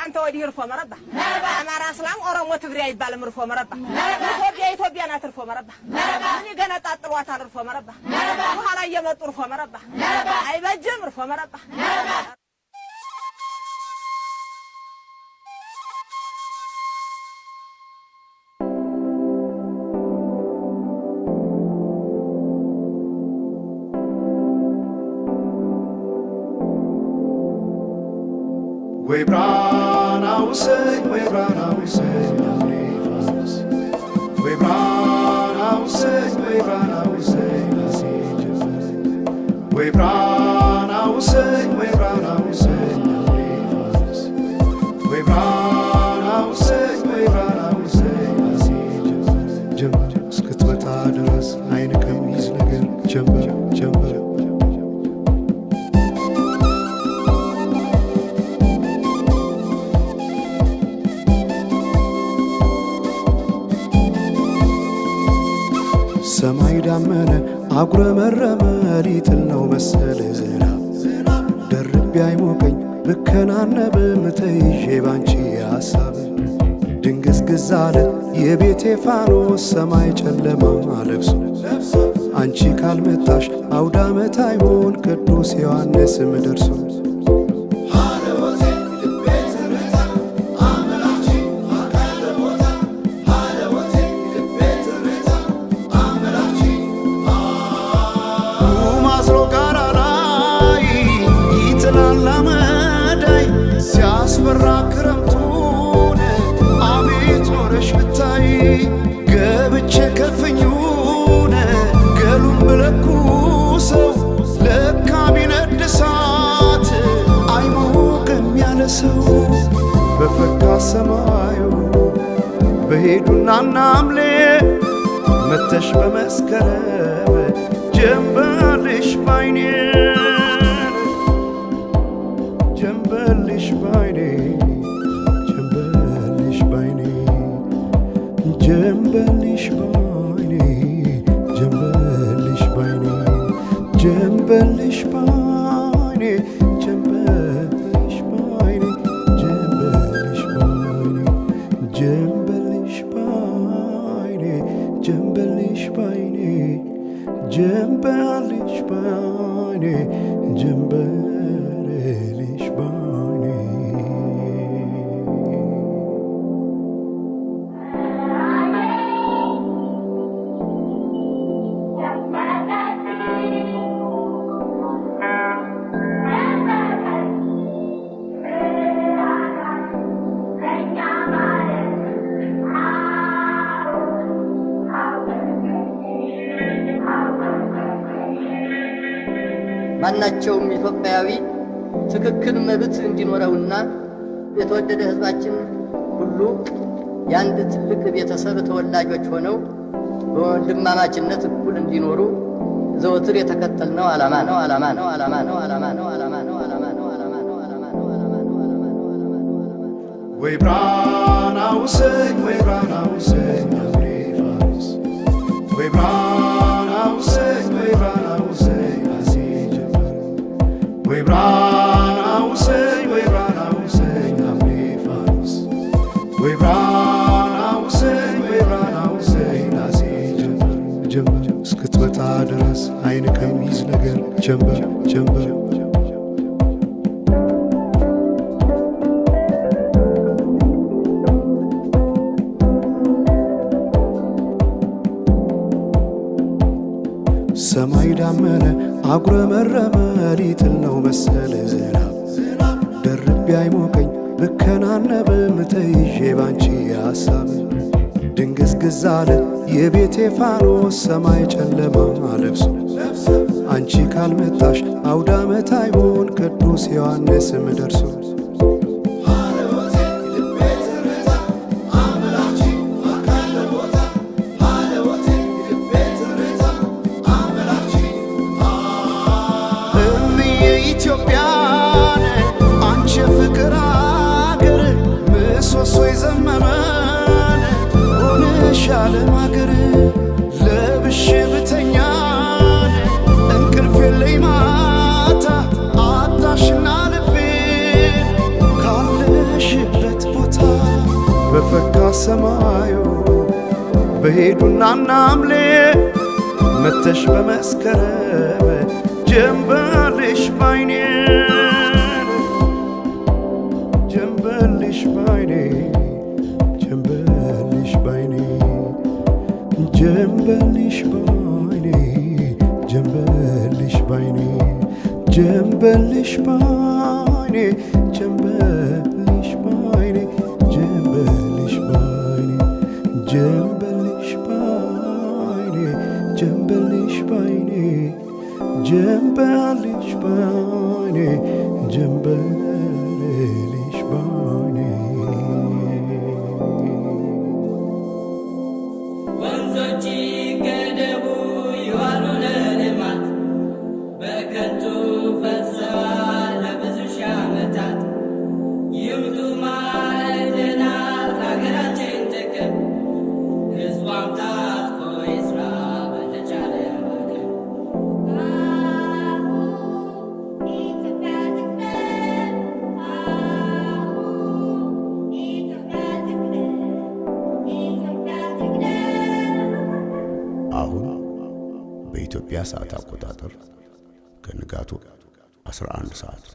አንተ ወዲህ ርፎ መረባ አማራ እስላም ኦሮሞ ትግሬ አይባልም ርፎ መረባ ኢትዮጵያ ናት ርፎ መረባ እኔ ገና ጣጥሏታል ርፎ መረባ በኋላ እየመጡ ርፎ መረባ አይበጅም ርፎ መረባ We brought our say, we brought our say, we brought our say, we brought our say, we brought our say, we brought our say, we brought our say, we brought our say, jump, skut with others, I come easy again, jump. ሰማይ ዳመነ አጉረመረመ ሊጥል ነው መሰለ ዝናብ ደርቤ አይሞቀኝ ብከናነብ ምተይዤ ባንቺ ሐሳብ ድንግዝግዝ አለ የቤቴ ፋኖስ ሰማይ ጨለማ ለብሶ አንቺ ካልመጣሽ አውደ ዓመት አይሆን ቅዱስ ዮሐንስም ደርሶ ክረምቱን አቤት ኖረሽ ብታይ ገብቼ ከፍኙን ገሉን ብለኩሰው ለካ ቢነድ እሳት አይሞቅም ያለ ሰው በፈካ ሰማዩ በሄዱና ናምሌ መተሽ በመስከረም ጀንበልሽ ባይኔ ጀንበልሽ ባይኔ ጀንበልሽ ባይኔ ጀንበልሽ ባይኔ ጀንበልሽ ባይኔ ጀንበልሽ ባይኔ ጀንበልሽ ባይኔ ጀንበልሽ ባይኔ ጀንበልሽ ባይኔ ጀንበልሽ ባይኔ ጀንበልሽ ባይኔ ጀንበልሽ ባይኔ ማናቸውም ኢትዮጵያዊ ትክክል መብት እንዲኖረውና የተወደደ ሕዝባችን ሁሉ የአንድ ትልቅ ቤተሰብ ተወላጆች ሆነው በወንድማማችነት እኩል እንዲኖሩ ዘወትር የተከተልነው ዓላማ ነው። We brought our say, we brought our say, we brought our say, we brought our say. We brought our say, we brought our say, we brought our say, we brought our say, ጀምበር እስክትመጣ ድረስ አይን ከሚይዝ ነገር ጀምበር ሰማይ ዳመነ አጉረመረመ ሊጥል ነው መሰለ ዝናብ ደርቤ አይሞቀኝ ብከናነብ ምተይዤ ባንቺ ሐሳብ ድንግዝግዝ አለ የቤቴ ፋኖስ ሰማይ ጨለማ ለብሶ አንቺ ካልመጣሽ አውደ ዓመት አይሆን ቅዱስ ዮሐንስም ደርሶ ኢትዮጵያን አንቺ ፍቅር አገር ምሰሶ የዘመመን ሆነሻል ማገር ለብሼ ብተኛን እንቅልፍ የለኝ ማታ አጣሽና ልቤን ካለሽ ሰማዩ በሄዱና ናምሌ መተሽ በመስከረም ጀንበልሽ ባይኔ ጀንበልሽ ባይኔ ጀንበልሽ ባይኔ ጀንበልሽ ባይኔ ጀንበልሽ ባይኔ ጀንበልሽ ባይኔ ጀንበልሽ ባይኔ ጀንበልሽ ባይኔ ጀንበልሽ ባይኔ ጀንበልሽ ባይኔ ጀንበልሽ ባይኔ ጀንበልሽ ባይኔ ወንዞች ገደቡ ይዋሉ ለልማት በከንቱ ፈሰዋል ለብዙ ሺህ ዓመታት። ይምጡ ማዕድናት ለሀገራችን ጥቅም ሕዝቧም ታጥቆ ይስራ በተቻለ አቅም። አሁን በኢትዮጵያ ሰዓት አቆጣጠር ከንጋቱ 11 ሰዓት